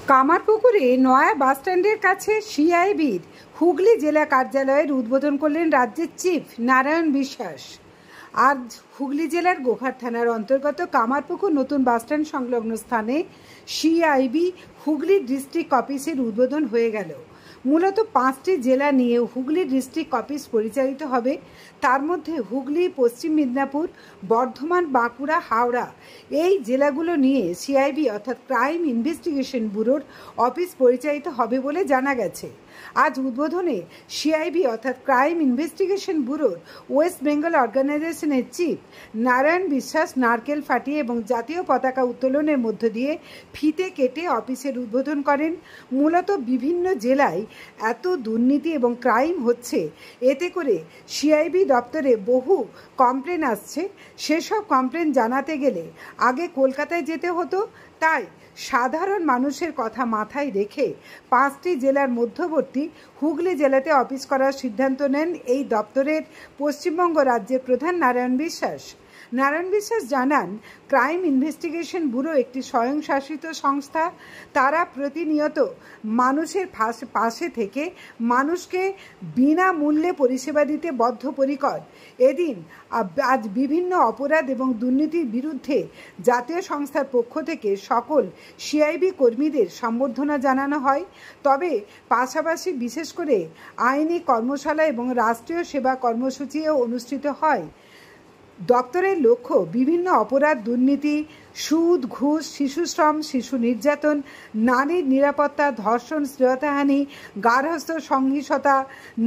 কামারপুকুরে নয়া বাসস্ট্যান্ডের কাছে সিআইবির হুগলি জেলা কার্যালয়ের উদ্বোধন করলেন রাজ্যের চিফ নারায়ণ বিশ্বাস। আজ হুগলি জেলার গোঘাট থানার অন্তর্গত কামারপুকুর নতুন বাসস্ট্যান্ড সংলগ্ন স্থানে সিআইবি হুগলি ডিস্ট্রিক্ট অফিসের উদ্বোধন হয়ে গেল। মূলত 5টি জেলা নিয়ে হুগলি ডিস্ট্রিক্ট অফিস পরিচালিত হবে। তার মধ্যে হুগলি, পশ্চিম মেদিনীপুর, বর্ধমান, বাঁকুড়া, হাওড়া এই জেলাগুলো নিয়ে সিআইবি অর্থাৎ ক্রাইম ইনভেস্টিগেশন ব্যুরোর অফিস পরিচালিত হবে বলে জানা গেছে। আজ উদ্বোধনে সিআইবি অর্থাৎ ক্রাইম ইনভেস্টিগেশন ব্যুরোর ওয়েস্ট বেঙ্গল অর্গানাইজেশনের চিফ নারায়ণ বিশ্বাস নারকেল ফাটিয়ে এবং জাতীয় পতাকা উত্তোলনের মধ্য দিয়ে ফিতে কেটে অফিসের উদ্বোধন করেন। মূলত বিভিন্ন জেলায় এত দুর্নীতি এবং ক্রাইম হচ্ছে, এতে করে সিআইবি দপ্তরে বহু কমপ্লেন আসছে। সেসব কমপ্লেন জানাতে গেলে আগে কলকাতায় যেতে হতো। তাই সাধারণ মানুষের কথা মাথায় রেখে 5টি জেলার মধ্যবর্তী হুগলি জেলাতে অফিস করার সিদ্ধান্ত নেন এই দপ্তরের পশ্চিমবঙ্গ রাজ্যের প্রধান নারায়ণ বিশ্বাস। নারায়ণ বিশ্বাস জানান, ক্রাইম ইনভেস্টিগেশন ব্যুরো একটি স্বয়ংশাসিত সংস্থা। তারা প্রতিনিয়ত মানুষের পাশে থেকে মানুষকে বিনামূল্যে পরিষেবা দিতে বদ্ধপরিকর। এদিন আজ বিভিন্ন অপরাধ এবং দুর্নীতির বিরুদ্ধে জাতীয় সংস্থার পক্ষ থেকে সকল সিআইবি কর্মীদের সম্বর্ধনা জানানো হয়। তবে পাশাপাশি বিশেষ করে আইনি কর্মশালা এবং রাষ্ট্রীয় সেবা কর্মসূচিও অনুষ্ঠিত হয়। দপ্তরের লক্ষ্য বিভিন্ন অপরাধ, দুর্নীতি, সুদ, ঘুষ, শিশুশ্রম, শিশু নির্যাতন, নারীর নিরাপত্তা, ধর্ষণ, শ্লীলতাহানি, গার্হস্থ্য সহিংসতা,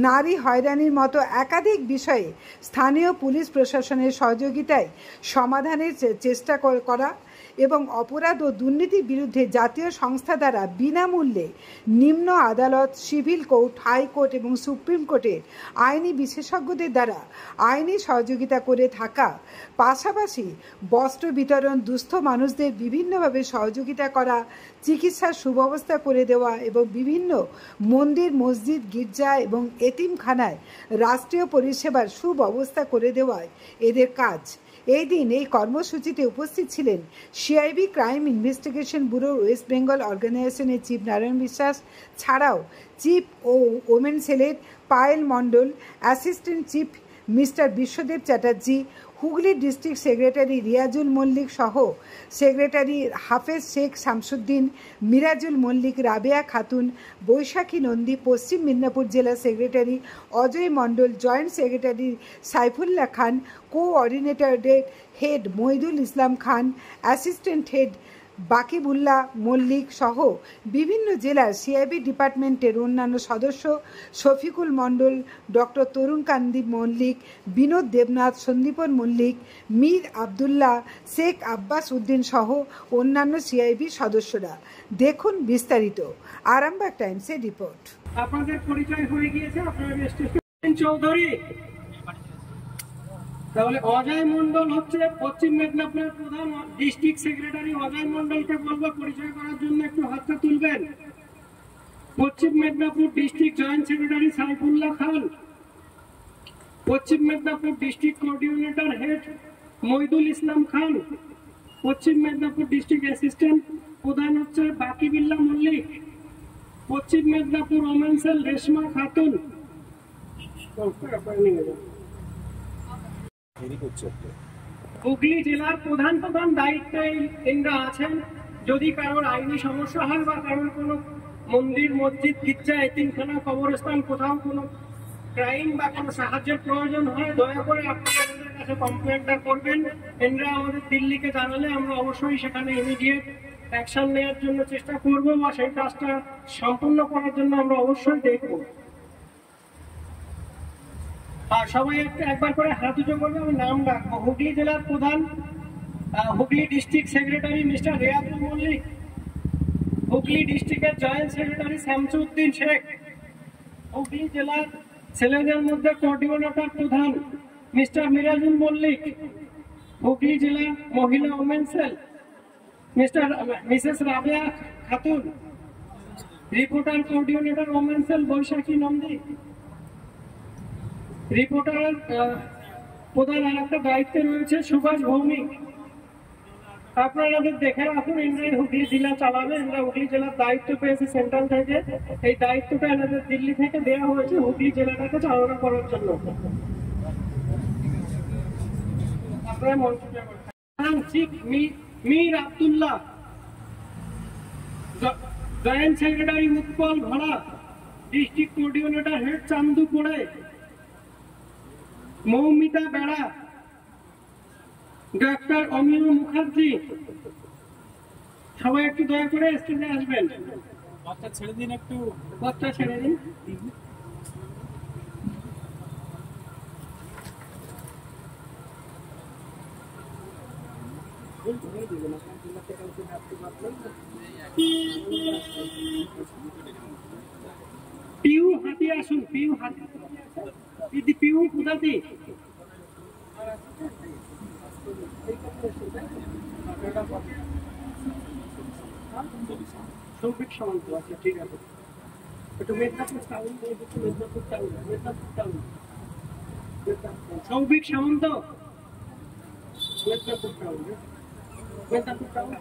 নারী হয়রানির মতো একাধিক বিষয়ে স্থানীয় পুলিশ প্রশাসনের সহযোগিতায় সমাধানের চেষ্টা করা এবং অপরাধ ও দুর্নীতির বিরুদ্ধে জাতীয় সংস্থা দ্বারা বিনামূল্যে নিম্ন আদালত, সিভিল কোর্ট, হাইকোর্ট এবং সুপ্রিম কোর্টের আইনি বিশেষজ্ঞদের দ্বারা আইনি সহযোগিতা করে থাকা, পাশাপাশি বস্ত্র বিতরণ, দুস্থ মানুষদের বিভিন্নভাবে সহযোগিতা করা, চিকিৎসার সুব্যবস্থা করে দেওয়া এবং বিভিন্ন মন্দির, মসজিদ, গির্জা এবং এতিমখানায় রাষ্ট্রীয় পরিষেবার সুব্যবস্থা করে দেওয়ায় এদের কাজ। এই দিন এই কর্মসূচিতে উপস্থিত ছিলেন সিআইবি ক্রাইম ইনভেস্টিগেশন ব্যুরোর ওয়েস্ট বেঙ্গল অর্গানাইজেশনের চিফ নারায়ণ বিশ্বাস ছাড়াও চিফ ও ওমেন সেলের Payel Mondal, assistant chief mister Biswadeb Chatterjee, Hooghly district secretary Riazul Mallick সহ সেক্রেটারি হাফেজ শেখ শামসুদ্দিন, মিরাজুল মল্লিক, রাবেয়া খাতুন, বৈশাখী নন্দী, পশ্চিম মেদিনীপুর জেলা সেক্রেটারি অজয় মণ্ডল, জয়েন্ট সেক্রেটারি সাইফুল্লাহ খান, কোঅর্ডিনেটরের হেড মহিদুল ইসলাম খান, অ্যাসিস্ট্যান্ট হেড বাকিবুল্লাহ মল্লিক সহ বিভিন্ন জেলার সিআইবি ডিপার্টমেন্টের অন্যান্য সদস্য শফিকুল মণ্ডল, ডক্টর তরুণ কান্তি মল্লিক, বিনোদ দেবনাথ, সন্দীপন মল্লিক, মীর আবদুল্লাহ, শেখ আব্বাস উদ্দিন সহ অন্যান্য সিআইবি সদস্যরা। দেখুন বিস্তারিত আরামবাগ টাইমসের রিপোর্ট। আপনাদের পরিচয় হয়ে গিয়েছে, আপনারা চৌধুরী। তাহলে অজয় মন্ডল হচ্ছে পশ্চিম মেদিনীপুরের প্রধান ডিস্ট্রিক্ট সেক্রেটারি। অজয় মন্ডলকে বলবো পরিচয় করার জন্য একটু হাতটা তুলবেন। Paschim Medinipur district joint secretary Saifullah Khan, Paschim Medinipur district coordinator head Mohidul Islam Khan, Paschim Medinipur district assistant প্রধান হচ্ছে বাকিবুল্লাহ মল্লিক, পশ্চিম মেদিনীপুর ওমেন সেল রেশমা খাতুন। হুগলি জেলার প্রধান দায়িত্বে এনরা আছেন। যদি কারোর আইনি সমস্যা হয় বা কারোর কোনো মন্দির, মসজিদ, গির্জা, এতিমখানা, কবরস্থান কোথাও কোনো ক্রাইম বা কোনো সাহায্যের প্রয়োজন হয়, দয়া করে আপনারা আমাদের কাছে কমপ্লেনটা করবেন। এনরা আমাদের দিল্লিকে জানালে আমরা অবশ্যই সেখানে ইমিডিয়েট অ্যাকশন নেওয়ার জন্য চেষ্টা করব বা সেই কাজটা সম্পূর্ণ করার জন্য আমরা অবশ্যই দেখব। আর সবাই একবার করে হাত উঁচু করবে, আমি নাম রাখবো। হুগলি জেলার প্রধান Hooghly district secretary mister Riazul Mallick, Hooghly ডিস্ট্রিক্টের জয়েন্ট সেক্রেটারি শামসুদ্দিন শেখ, হুগলি জেলার ছেলেদের মধ্যে কোঅর্ডিনেটর প্রধান মিস্টার মিরাজুল মল্লিক, হুগলি জেলা মহিলা women cell Mrs Rabeya Khatun, reporter coordinator women cell Baishakhi Nandi, reporter প্রধান আর একটা দায়িত্বে রয়েছে সুভাষ ভৌমিক, আপনারা দেখে রাখুন, এনারাই হুগলি জেলা চালাবে। এনারা হুগলি জেলার দায়িত্ব পেয়েছে সেন্ট্রাল থেকে। এই দায়িত্বটা এনাদের দিল্লি থেকে দেওয়া হয়েছে হুগলি জেলাটাকে চালনা করার জন্য। আপনারা মন্তব্য করুন। মীর আব্দুল্লাহ, জয়েন্ট সেক্রেটারি উৎপল ভাড়া, ডিস্ট্রিক্ট কোঅর্ডিনেটর হেড চান্দু পোড়ে, মৌমিতা বেড়া, ডক্টর অমিয় মুখার্জি। সবাই একটু দয়া করে স্টেজে আসবেন। বাচ্চা ছেড়ে দিন, একটু বাচ্চা ছেড়ে দিন। পিউ হাতি আসুন, পিউ হাতি, পিউ কুদাতি। সৌভিক সামন্ত, আচ্ছা ঠিক আছে। একটু মেদিনীপুর টাউন দিয়ে দিচ্ছি, মেদিনীপুর টাউন, মেদিনীপুর টাউন, সৌভিক সামন্ত, মেদিনীপুর টাউন, মেদিনীপুর টাউন।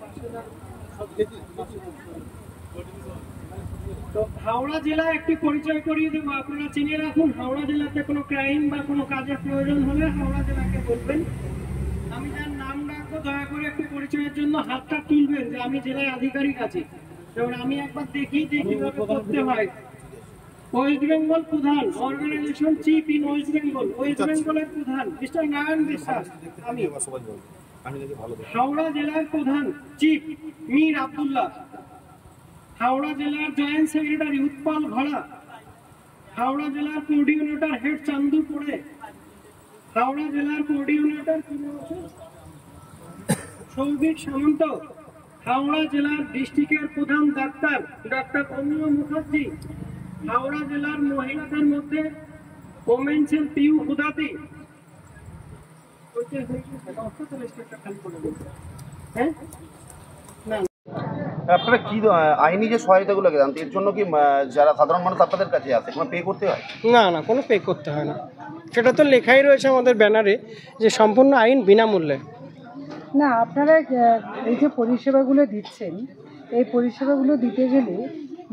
তো হাওড়া জেলা একটি পরিচয় করিয়ে দেবো, আপনারা চিনে রাখুন। হাওড়া জেলাতে কোনো ক্রাইম বা কোনো কাজের প্রয়োজন হলে হাওড়া জেলাকে বলবেন। আমি যার নাম রাখবো দয়া করে একটু পরিচয়ের জন্য হাতটা তুলবেন যে আমি জেলায় আধিকারিক আছি। যেমন আমি একবার দেখি যে কিভাবে করতে হয়। ওয়েস্ট বেঙ্গল প্রধান, organization chief in West Bengal, West বেঙ্গলের প্রধান মিস্টার নারায়ণ বিশ্বাস। আমি হাওড়া জেলার প্রধান চিফ মীর আব্দুল্লাহ, হাওড়া জেলার জয়েন্ট সেক্রেটারি উৎপল ভাড়া, হাওড়া জেলার কোঅর্ডিনেটর হেড চান্দু পোড়ে, হাওড়া জেলার কোঅর্ডিনেটর সৌভিক সামন্ত, হাওড়া জেলার ডিস্ট্রিক্টের প্রধান ডাক্তার ডক্টর অমিয় মুখার্জি, হাওড়া জেলার মহিলাদের মধ্যে ওমেন্সের পিউ হুদাতি। হ্যাঁ, আপনারা কি আইনি যে সহায়তাগুলো দেন এর জন্য কি যারা সাধারণ মানুষ আপনাদের কাছে আসে কোনো পে করতে হয়? না না, কোনো পে করতে হয় না। সেটা তো লেখাই রয়েছে আমাদের ব্যানারে যে সম্পূর্ণ আইন বিনামূল্যে। না, আপনারা এই যে পরিষেবাগুলো দিচ্ছেন, এই পরিষেবাগুলো দিতে গেলে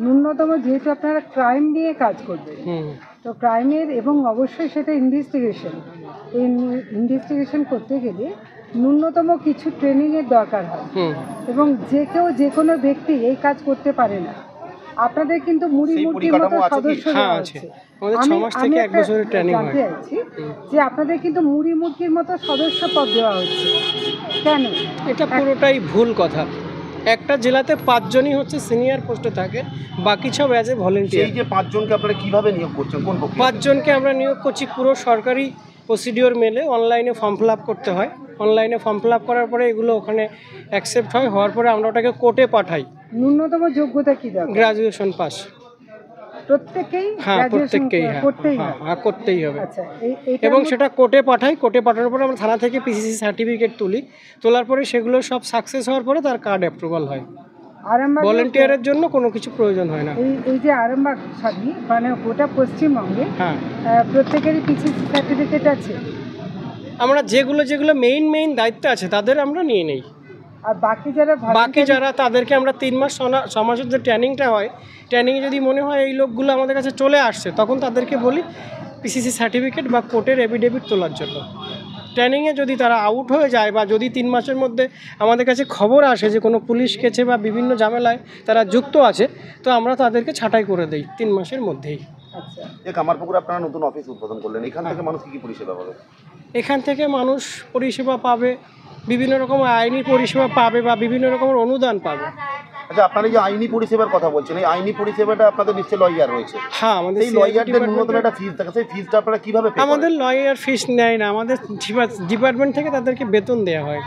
ন্যূনতম, যেহেতু আপনারা ক্রাইম নিয়ে কাজ করবেন, তো ক্রাইমের এবং অবশ্যই সেটা ইনভেস্টিগেশন, এই ইনভেস্টিগেশন করতে গেলে ন্যূনতম কিছু ট্রেনিংয়ের দরকার হয় এবং যে কেউ যে কোনো ব্যক্তি এই কাজ করতে পারে না। আপনাদের কিন্তু মুড়ি মুরগির মতো সদস্য আছে। আমি জানতে চাইছি যে আপনাদের কিন্তু মুড়ি মুরগির মতো সদস্য পদ দেওয়া হচ্ছে কেন? এটা পুরোটাই ভুল কথা। একটা জেলাতে 5 জনই হচ্ছে সিনিয়র পোস্টে থাকে, বাকি সব অ্যাজ এ ভলেন্টিয়ার। এই যে 5 জনকে আপনারা কিভাবে নিয়োগ করছেন, কোন প্রক্রিয়া? 5 জনকে আমরা নিয়োগ করছি পুরো সরকারি প্রসিডিওর মেলে। অনলাইনে ফর্ম ফিল আপ করতে হয়, অনলাইনে ফর্ম ফিল আপ করার পরে এগুলো ওখানে অ্যাকসেপ্ট হয়, হওয়ার পরে আমরা ওটাকে কোর্টে পাঠাই। ন্যূনতম যোগ্যতা কি দরকার? গ্রাজুয়েশন পাস প্রত্যেকেই? হ্যাঁ, প্রত্যেককেই। হ্যাঁ, করতেই হবে। আচ্ছা, এবং সেটা কোর্টে পাঠাই। কোর্টে পাঠানোর পরে আমরা থানা থেকে পিসিসি সার্টিফিকেট তুলি। তোলার পরে সেগুলো সব সাকসেস হওয়ার পরে তার কার্ড অ্যাপ্রুভাল হয়। ভলেন্টিয়ারের জন্য কোনো কিছু প্রয়োজন হয় না। এই যে আরামবাগ মানে গোটা পশ্চিমবঙ্গে প্রত্যেকেরই পিসিসি সার্টিফিকেট আছে। আমরা যেগুলো মেইন দায়িত্ব আছে তাদের আমরা নিয়ে নেই। আর বাকি যারা তাদেরকে আমরা 3 মাস 6 মাসের যে ট্রেনিংটা হয়, ট্রেনিংয়ে যদি মনে হয় এই লোকগুলো আমাদের কাছে চলে আসছে, তখন তাদেরকে বলি পিসিসি সার্টিফিকেট বা কোর্টের এফিডেভিট তোলার জন্য। ট্রেনিংয়ে যদি তারা আউট হয়ে যায় বা যদি 3 মাসের মধ্যে আমাদের কাছে খবর আসে যে কোনো পুলিশ কেসে বা বিভিন্ন ঝামেলায় তারা যুক্ত আছে, তো আমরা তাদেরকে ছাঁটাই করে দেই 3 মাসের মধ্যেই। আচ্ছা, এই কামারপুকুরে আপনারা নতুন অফিস উদ্বোধন করলেন, এখান থেকে মানুষ কি পরিষেবা পাবে? এখান থেকে মানুষ পরিষেবা পাবে, বিভিন্ন রকম আইনি পরিষেবা পাবে বা বিভিন্ন রকমের অনুদান পাবে। আচ্ছা, আপনারা যে আইনি পরিষেবার কথা বলছেন, এই আইনি পরিষেবাটা আপনাদের নিশ্চয়ই লয়ার রয়েছে। হ্যাঁ, আমাদের এই লয়ারদের ন্যূনতম একটা ফিস থাকে, সেই ফিসটা আপনারা কিভাবে পে করেন? আমাদের লয়ার ফিস নেয় না, আমাদের ডিপার্টমেন্ট থেকে তাদেরকে বেতন দেওয়া হয়।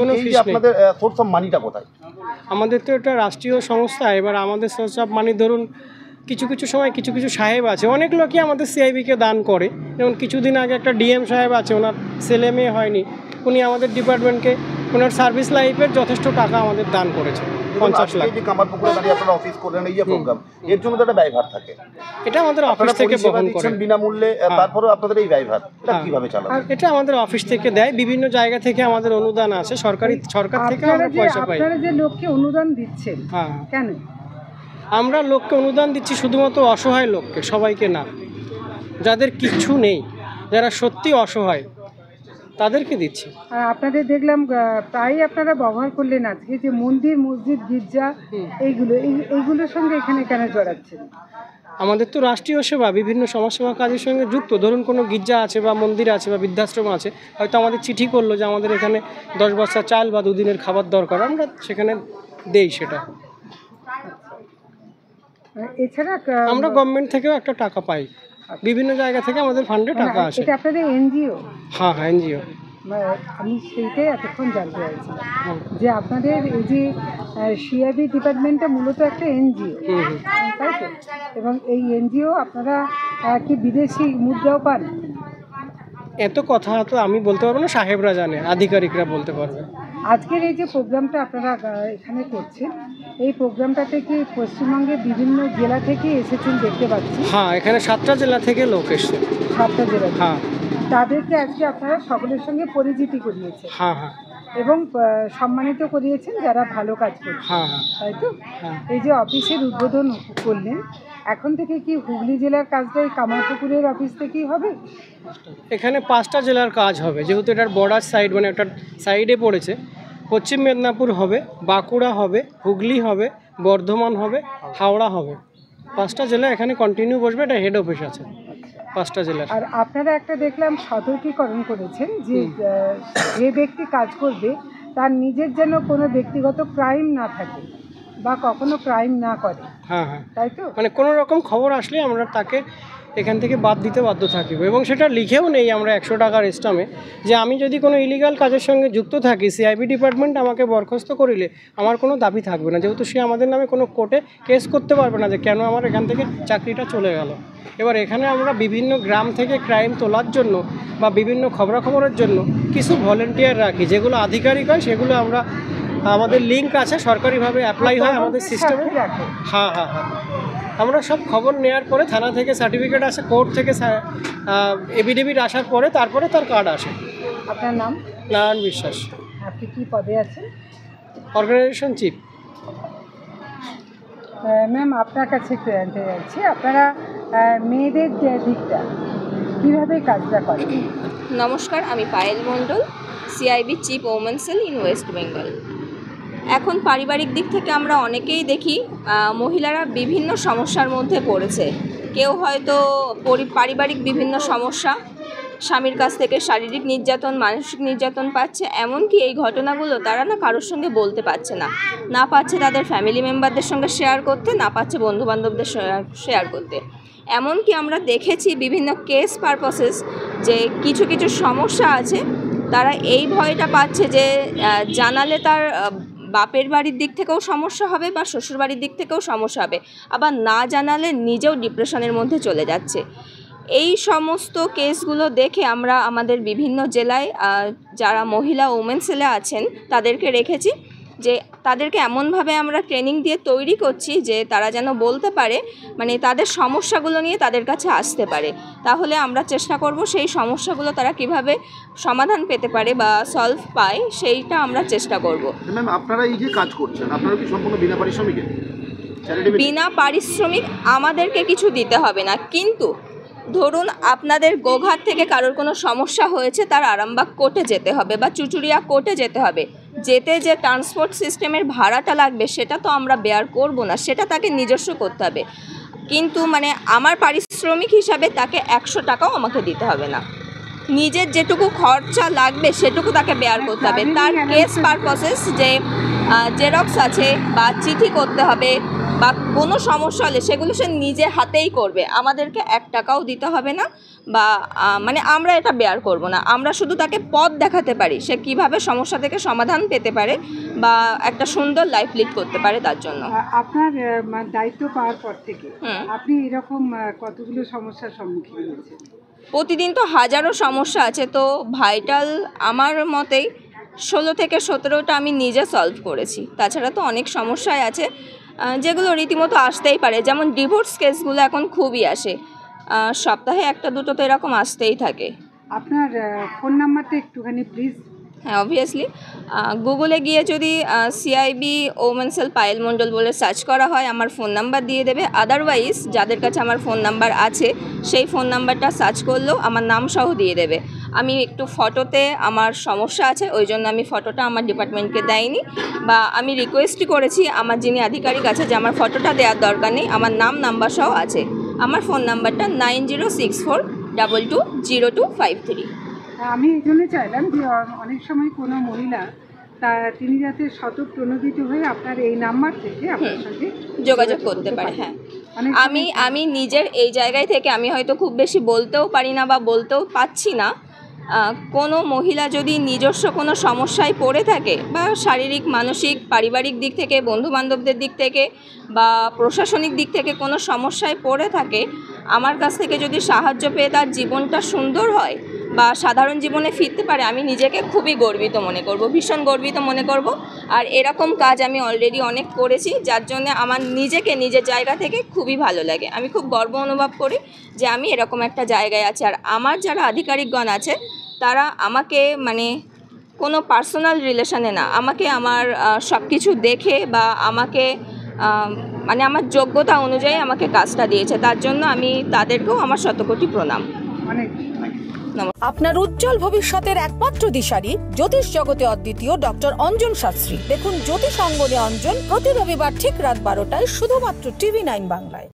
কোনো ফিস নেই। আপনাদের সোর্স অফ মানিটা কোথায়? আমাদের তো এটা রাষ্ট্রীয় সংস্থা। এবার আমাদের সোর্স অফ মানি ধরুন কিছু সময় কিছু সাহেব আছে, অনেক লোকই আমাদের সিআইবিকে দান করে। যেমন কিছুদিন আগে একটা ডিএম সাহেব আছে, ওনার ছেলে মেয়ে হয়নি, উনি আমাদের ডিপার্টমেন্টকে ওনার সার্ভিস লাইফের যথেষ্ট টাকা আমাদের দান করেছে। 50 লাখ। এই যে কামারপুকুরে দাঁড়িয়ে আপনারা অফিস করলেন, এই যে প্রোগ্রাম, এর জন্য তো একটা ব্যয়ভার থাকে। এটা আমাদের অফিস আপনারা থেকে পরিষেবা বহন করে। দিচ্ছেন বিনামূল্যে, তারপরেও আপনাদের এই ব্যয়ভার, এটা হ্যাঁ। কিভাবে চালান? আর এটা আমাদের অফিস থেকে দেয়, বিভিন্ন জায়গা থেকে আমাদের অনুদান আছে, সরকার থেকে আমরা পয়সা পাই। আপনারা যে লোককে অনুদান দিচ্ছেন, হ্যাঁ, কেন? আমরা লোককে অনুদান দিচ্ছি শুধুমাত্র অসহায় লোককে, সবাইকে না। যাদের কিচ্ছু নেই, যারা সত্যি অসহায়, তাদেরকে দিচ্ছি। আর আপনাদের দেখলাম প্রায় আপনারা ব্যবহার করলেন আজকে যে মন্দির, মসজিদ, গির্জা, এইগুলোর সঙ্গে এখানে কেন জড়াচ্ছেন? আমাদের তো রাষ্ট্রীয় সেবা, বিভিন্ন সমাজসেবা কাজের সঙ্গে যুক্ত। ধরুন কোনো গির্জা আছে বা মন্দির আছে বা বৃদ্ধাশ্রম আছে, হয়তো আমাদের চিঠি করলো যে আমাদের এখানে 10 বস্তা চাল বা 2 দিনের খাবার দরকার, আমরা সেখানে দেই সেটা। এছাড়া আমরা গভর্নমেন্ট থেকেও একটা টাকা পাই, বিভিন্ন জায়গা থেকে আমাদের ফান্ডে টাকা আসে। এটা আপনাদের এনজিও? হ্যাঁ, এনজিও। আমি সেইটাই এতক্ষণ জানতে চাইছিলাম যে আপনাদের এই যে সিআইবি ডিপার্টমেন্টটা মূলত একটা এনজিও, তাই তো? এবং এই এনজিও আপনারা কি বিদেশি মুদ্রাও পান? এত কথা তো আমি বলতে পারবো না, সাহেবরা জানে, আধিকারিকরা বলতে পারবে। আজকের এই যে প্রোগ্রামটা আপনারা এখানে করছেন, এই প্রোগ্রামটাতে কি পশ্চিমবঙ্গের বিভিন্ন জেলা থেকে এসেছেন দেখতে পাচ্ছি? হ্যাঁ, এখানে 7টা জেলা থেকে লোক এসছে। 7টা জেলা? হ্যাঁ। তাদেরকে আজকে আপনারা সকলের সঙ্গে পরিচিতি করিয়েছেন? হ্যাঁ, হ্যাঁ। এবং সম্মানিত করিয়েছেন যারা ভালো কাজ করছে, হ্যাঁ, হ্যাঁ। তাই তো? হ্যাঁ। এই যে অফিসের উদ্বোধন করলেন, এখন থেকে কি হুগলি জেলার কাজটা এই কামারপুকুরের অফিস থেকেই হবে? এখানে 5টা জেলার কাজ হবে, যেহেতু এটার বর্ডার সাইড, মানে একটা সাইডে পড়েছে। পশ্চিম মেদিনীপুর হবে, বাঁকুড়া হবে, হুগলি হবে, বর্ধমান হবে, হাওড়া হবে। 5টা জেলা এখানে কন্টিনিউ বসবে, এটা হেড অফিস আছে 5টা জেলার। আর আপনারা একটা দেখলাম সতর্কীকরণ করেছেন যে যে ব্যক্তি কাজ করবে তার নিজের যেন কোনো ব্যক্তিগত ক্রাইম না থাকে বা কখনো ক্রাইম না করে। হ্যাঁ, হ্যাঁ। তাই তো? মানে কোনো রকম খবর আসলে আমরা তাকে এখান থেকে বাদ দিতে বাধ্য থাকিব, এবং সেটা লিখেও নেই আমরা 100 টাকার স্টামে, যে আমি যদি কোনো ইলিগাল কাজের সঙ্গে যুক্ত থাকি, সিআইবি ডিপার্টমেন্ট আমাকে বরখাস্ত করিলে আমার কোনো দাবি থাকবে না, যেহেতু সে আমাদের নামে কোনো কোর্টে কেস করতে পারবে না যে কেন আমার এখান থেকে চাকরিটা চলে গেল। এবার এখানে আমরা বিভিন্ন গ্রাম থেকে ক্রাইম তোলার জন্য বা বিভিন্ন খবরাখবরের জন্য কিছু ভলেন্টিয়ার রাখি, যেগুলো আধিকারিক হয় সেগুলো আমরা, আমাদের লিঙ্ক আছে, সরকারিভাবে অ্যাপ্লাই হয় আমাদের সিস্টেমে। হ্যাঁ, হ্যাঁ, হ্যাঁ। আমরা সব খবর নেওয়ার পরে থানা থেকে সার্টিফিকেট আসে, কোর্ট থেকে এফিডেভিট আসার পরে তারপরে তার কার্ড আসে। আপনার নাম? নারায়ণ বিশ্বাস। আপনি কি পদে আছেন? Organisation chief. ম্যাম, আপনার কাছে একটু জানতে চাইছি, আপনারা মেয়েদের দিকটা কীভাবে কাজটা করেন? নমস্কার, আমি Payel Mondal, CIB chief women cell in West Bengal. এখন পারিবারিক দিক থেকে আমরা অনেকেই দেখি মহিলারা বিভিন্ন সমস্যার মধ্যে পড়েছে। কেউ হয়তো পারিবারিক বিভিন্ন সমস্যা, স্বামীর কাছ থেকে শারীরিক নির্যাতন, মানসিক নির্যাতন পাচ্ছে, এমনকি এই ঘটনাগুলো তারা না কারোর সঙ্গে বলতে পারছে না পাচ্ছে তাদের ফ্যামিলি মেম্বারদের সঙ্গে শেয়ার করতে, না পাচ্ছে বন্ধুবান্ধবদের শেয়ার করতে। এমনকি আমরা দেখেছি বিভিন্ন কেস পারপাসেস যে কিছু কিছু সমস্যা আছে, তারা এই ভয়টা পাচ্ছে যে জানালে তার বাপের বাড়ির দিক থেকেও সমস্যা হবে বা শ্বশুর বাড়ির দিক থেকেও সমস্যা হবে, আবার না জানালে নিজেও ডিপ্রেশনের মধ্যে চলে যাচ্ছে। এই সমস্ত কেসগুলো দেখে আমরা আমাদের বিভিন্ন জেলায় যারা মহিলা ওমেন সেলে আছেন তাদেরকে রেখেছি, যে তাদেরকে এমনভাবে আমরা ট্রেনিং দিয়ে তৈরি করছি যে তারা যেন বলতে পারে, মানে তাদের সমস্যাগুলো নিয়ে তাদের কাছে আসতে পারে। তাহলে আমরা চেষ্টা করব সেই সমস্যাগুলো তারা কিভাবে সমাধান পেতে পারে বা সলভ পায়, সেইটা আমরা চেষ্টা করব। ম্যাম, আপনারা এই যে কাজ করছেন, আপনারা কি সম্পূর্ণ বিনা পারিশ্রমিকে? বিনা পারিশ্রমিক, আমাদেরকে কিছু দিতে হবে না, কিন্তু ধরুন আপনাদের গোঘাট থেকে কারোর কোনো সমস্যা হয়েছে, তার আরামবাগ কোর্টে যেতে হবে বা চুচুড়িয়া কোর্টে যেতে হবে, যেতে যে ট্রান্সপোর্ট সিস্টেমের ভাড়াটা লাগবে সেটা তো আমরা বেয়ার করব না, সেটা তাকে নিজস্ব করতে হবে। কিন্তু মানে আমার পারিশ্রমিক হিসাবে তাকে 100 টাকাও আমাকে দিতে হবে না, নিজের যেটুকু খরচা লাগবে সেটুকু তাকে বেয়ার করতে হবে। তার কেস পারপাসেস যে জেরক্স আছে বা চিঠি করতে হবে বা কোনো সমস্যা হলে সেগুলো সে নিজে হাতেই করবে, আমাদেরকে 1 টাকাও দিতে হবে না, বা মানে আমরা এটা বেয়ার করব না। আমরা শুধু তাকে পথ দেখাতে পারি সে কিভাবে সমস্যা থেকে সমাধান পেতে পারে বা একটা সুন্দর লাইফ লিড করতে পারে তার জন্য। আপনার দায়িত্ব পাওয়ার পর থেকে আপনি এরকম কতগুলো সমস্যার সম্মুখীন হয়েছেন? প্রতিদিন তো হাজারো সমস্যা আছে, তো ভাইটাল আমার মতেই 16 থেকে 17টা আমি নিজে সলভ করেছি। তাছাড়া তো অনেক সমস্যায় আছে যেগুলো রীতিমতো আসতেই পারে, যেমন ডিভোর্স কেসগুলো এখন খুবই আসে, সপ্তাহে 1-2 তো এরকম আসতেই থাকে। আপনার ফোন নাম্বারটা একটুখানি প্লিজ। হ্যাঁ, অবভিয়াসলি গুগলে গিয়ে যদি সিআইবি ওমেন সেল পায়েল মণ্ডল বলে সার্চ করা হয় আমার ফোন নাম্বার দিয়ে দেবে। আদারওয়াইজ যাদের কাছে আমার ফোন নাম্বার আছে সেই ফোন নাম্বারটা সার্চ করলেও আমার নাম সহ দিয়ে দেবে। আমি একটু ফটোতে আমার সমস্যা আছে, ওই জন্য আমি ফটোটা আমার ডিপার্টমেন্টকে দেয়নি, বা আমি রিকোয়েস্টই করেছি আমার যিনি আধিকারিক আছে যে আমার ফটোটা দেওয়ার দরকার নেই, আমার নাম নাম্বার সহ আছে। আমার ফোন নাম্বারটা 9064220253। আমি এই জন্য চাইলাম যে অনেক সময় কোনো মহিলা তিনি যাতে স্বতঃপ্রণোদিত হয়ে আপনার এই নাম্বার থেকে আপনার সঙ্গে যোগাযোগ করতে পারে। হ্যাঁ, আমি নিজের এই জায়গায় থেকে আমি হয়তো খুব বেশি বলতেও পারি না বা বলতেও পাচ্ছি না। কোনো মহিলা যদি নিজস্ব কোনো সমস্যায় পড়ে থাকে বা শারীরিক, মানসিক, পারিবারিক দিক থেকে, বন্ধুবান্ধবদের দিক থেকে বা প্রশাসনিক দিক থেকে কোনো সমস্যায় পড়ে থাকে, আমার কাছ থেকে যদি সাহায্য পেয়ে তার জীবনটা সুন্দর হয় বা সাধারণ জীবনে ফিরতে পারে, আমি নিজেকে খুবই গর্বিত মনে করব, ভীষণ গর্বিত মনে করব। আর এরকম কাজ আমি অলরেডি অনেক করেছি, যার জন্য আমার নিজেকে নিজের জায়গা থেকে খুবই ভালো লাগে। আমি খুব গর্ব অনুভব করি যে আমি এরকম একটা জায়গায় আছি। আর আমার যারা আধিকারিকগণ আছে তারা আমাকে মানে কোনো পার্সোনাল রিলেশনে না, আমাকে আমার সব কিছু দেখে বা আমাকে মানে আমার যোগ্যতা অনুযায়ী আমাকে কাজটা দিয়েছে, তার জন্য আমি তাদেরকেও আমার শতকোটি প্রণাম। আপনার উজ্জ্বল ভবিষ্যতের একমাত্র দিশারি জ্যোতিষ জগতে অদ্বিতীয় ডক্টর অঞ্জন শাস্ত্রী। দেখুন জ্যোতিষ অঙ্গনে অঞ্জন প্রতি রবিবার ঠিক রাত 12টায় শুধুমাত্র TV9 বাংলায়।